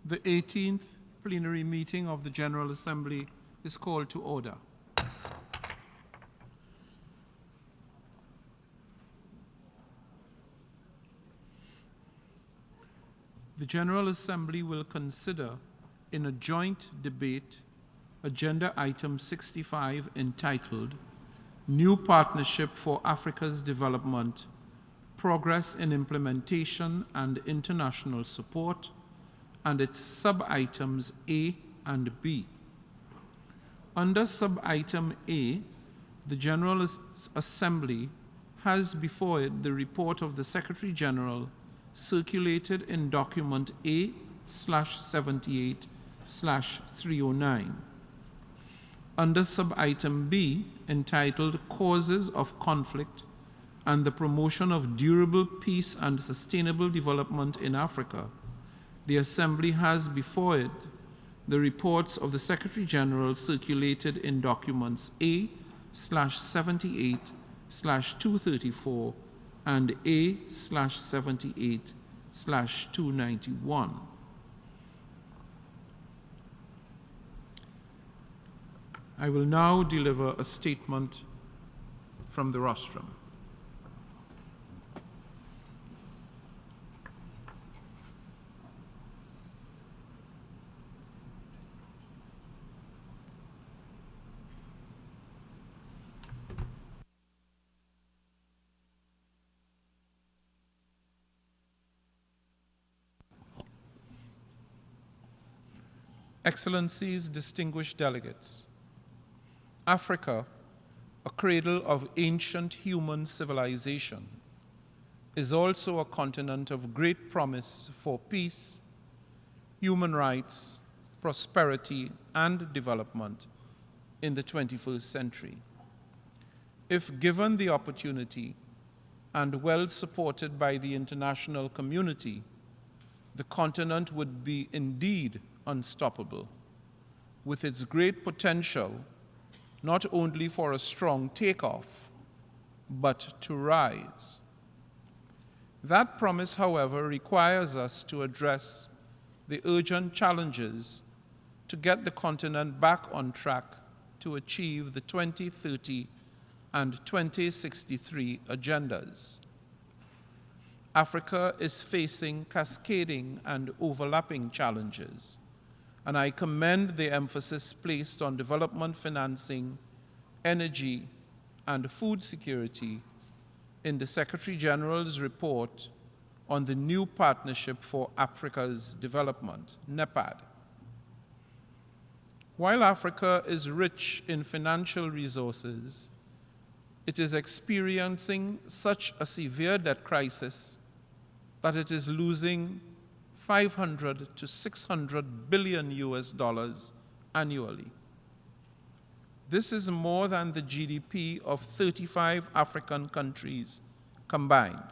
The 18th plenary meeting of the General Assembly is called to order. The General Assembly will consider in a joint debate Agenda Item 65 entitled New Partnership for Africa's Development, Progress in Implementation and International Support, and its sub-items A and B. Under sub-item A, the General Assembly has before it the report of the Secretary-General circulated in document A/78/309. Under sub-item B, entitled Causes of Conflict and the Promotion of Durable Peace and Sustainable Development in Africa, the Assembly has before it the reports of the Secretary-General circulated in documents A/78/234 and A/78/291. I will now deliver a statement from the rostrum. Excellencies, distinguished delegates, Africa, a cradle of ancient human civilization, is also a continent of great promise for peace, human rights, prosperity, and development in the 21st century. If given the opportunity and well supported by the international community, the continent would be indeed unstoppable, with its great potential not only for a strong takeoff, but to rise. That promise, however, requires us to address the urgent challenges to get the continent back on track to achieve the 2030 and 2063 agendas. Africa is facing cascading and overlapping challenges, and I commend the emphasis placed on development financing, energy, and food security in the Secretary-General's report on the New Partnership for Africa's Development, NEPAD. While Africa is rich in financial resources, it is experiencing such a severe debt crisis that it is losing 500 to 600 billion US dollars annually. This is more than the GDP of 35 African countries combined.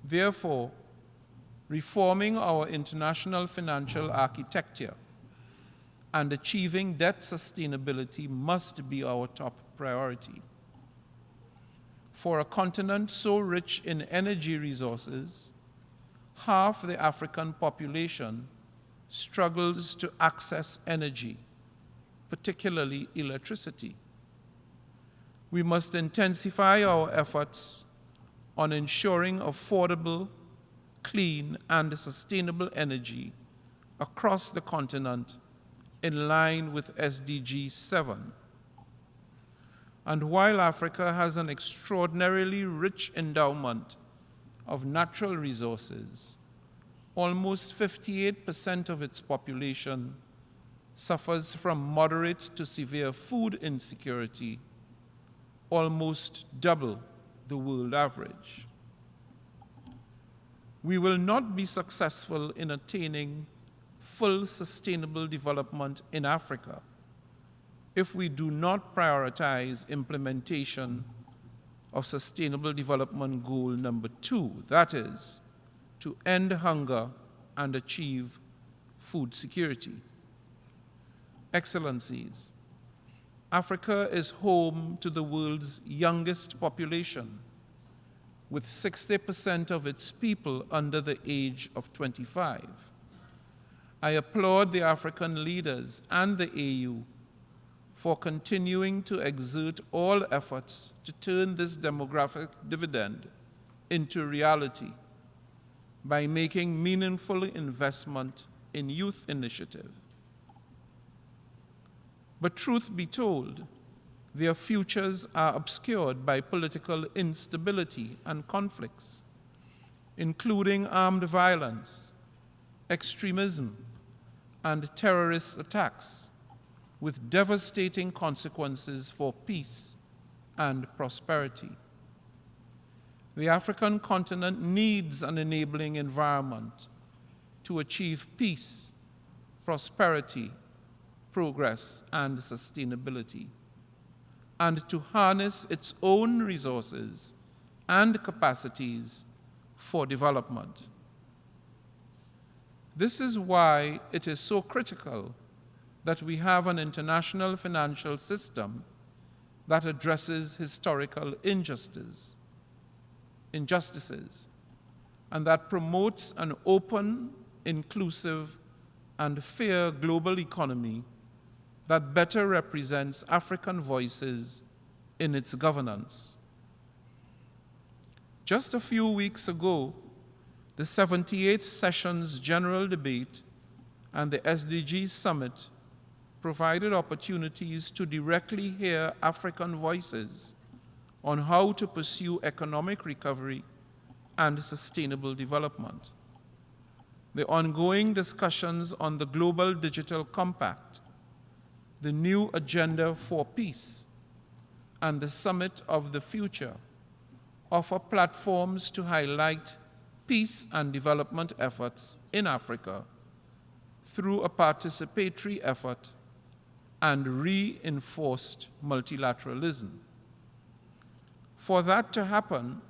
Therefore, reforming our international financial architecture and achieving debt sustainability must be our top priority. For a continent so rich in energy resources, half the African population struggles to access energy, particularly electricity. We must intensify our efforts on ensuring affordable, clean, and sustainable energy across the continent in line with SDG 7. And while Africa has an extraordinarily rich endowment of natural resources, almost 58% of its population suffers from moderate to severe food insecurity, almost double the world average. We will not be successful in attaining full sustainable development in Africa if we do not prioritize implementation of Sustainable Development Goal number 2, that is, to end hunger and achieve food security. Excellencies, Africa is home to the world's youngest population, with 60% of its people under the age of 25. I applaud the African leaders and the AU for continuing to exert all efforts to turn this demographic dividend into reality by making meaningful investment in youth initiative. But truth be told, their futures are obscured by political instability and conflicts, including armed violence, extremism, and terrorist attacks, with devastating consequences for peace and prosperity. The African continent needs an enabling environment to achieve peace, prosperity, progress, and sustainability, and to harness its own resources and capacities for development. This is why it is so critical that we have an international financial system that addresses historical injustices, and that promotes an open, inclusive, and fair global economy that better represents African voices in its governance. Just a few weeks ago, the 78th Sessions General Debate and the SDG Summit provided opportunities to directly hear African voices on how to pursue economic recovery and sustainable development. The ongoing discussions on the Global Digital Compact, the new Agenda for Peace, and the Summit of the Future offer platforms to highlight peace and development efforts in Africa through a participatory effort and reinforced multilateralism. For that to happen,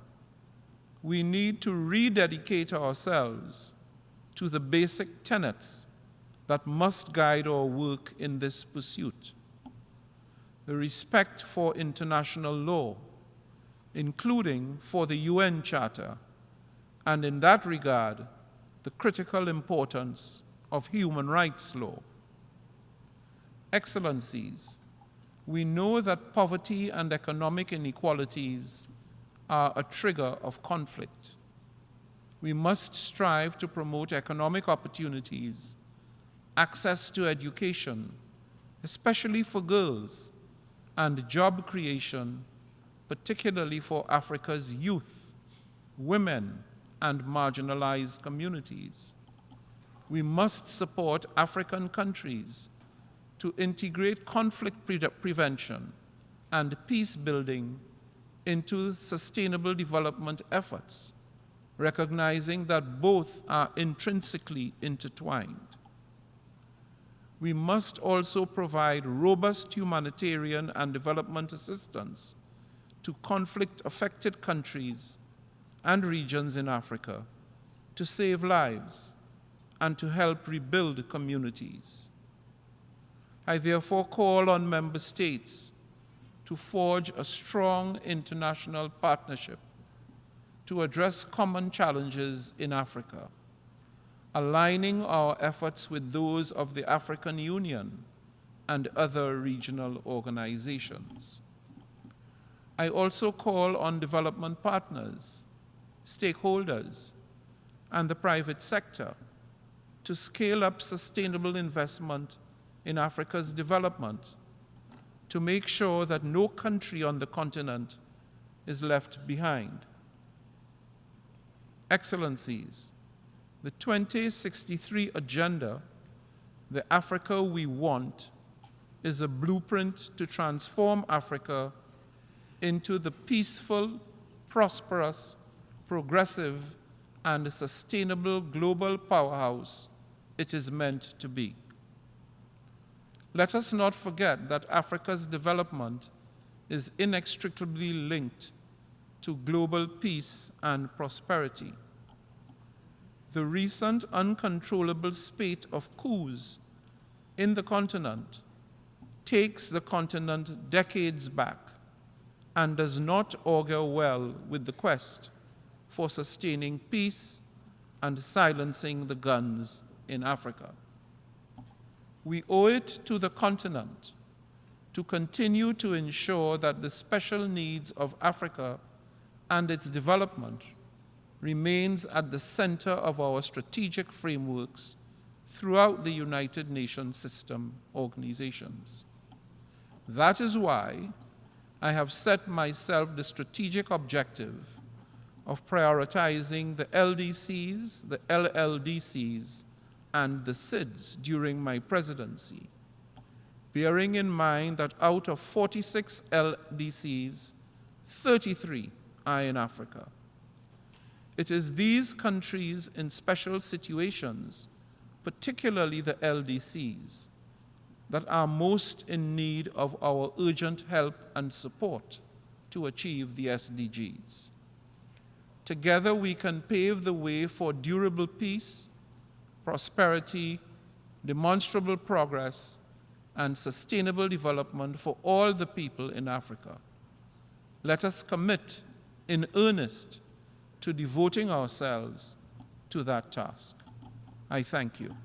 we need to rededicate ourselves to the basic tenets that must guide our work in this pursuit. The respect for international law, including for the UN Charter, and in that regard, the critical importance of human rights law. Excellencies, we know that poverty and economic inequalities are a trigger of conflict. We must strive to promote economic opportunities, access to education, especially for girls, and job creation, particularly for Africa's youth, women, and marginalized communities. We must support African countries to integrate conflict prevention and peace building into sustainable development efforts, recognizing that both are intrinsically intertwined. We must also provide robust humanitarian and development assistance to conflict-affected countries and regions in Africa to save lives and to help rebuild communities. I therefore call on member states to forge a strong international partnership to address common challenges in Africa, aligning our efforts with those of the African Union and other regional organizations. I also call on development partners, stakeholders, and the private sector to scale up sustainable investment in Africa's development to make sure that no country on the continent is left behind. Excellencies, the 2063 Agenda, the Africa we want, is a blueprint to transform Africa into the peaceful, prosperous, progressive, and sustainable global powerhouse it is meant to be. Let us not forget that Africa's development is inextricably linked to global peace and prosperity. The recent uncontrollable spate of coups in the continent takes the continent decades back and does not augur well with the quest for sustaining peace and silencing the guns in Africa. We owe it to the continent to continue to ensure that the special needs of Africa and its development remains at the center of our strategic frameworks throughout the United Nations system organizations. That is why I have set myself the strategic objective of prioritizing the LDCs, the LLDCs, and the SIDS during my presidency, bearing in mind that out of 46 LDCs, 33 are in Africa. It is these countries in special situations, particularly the LDCs, that are most in need of our urgent help and support to achieve the SDGs. Together we can pave the way for durable peace, prosperity, demonstrable progress, and sustainable development for all the people in Africa. Let us commit in earnest to devoting ourselves to that task. I thank you.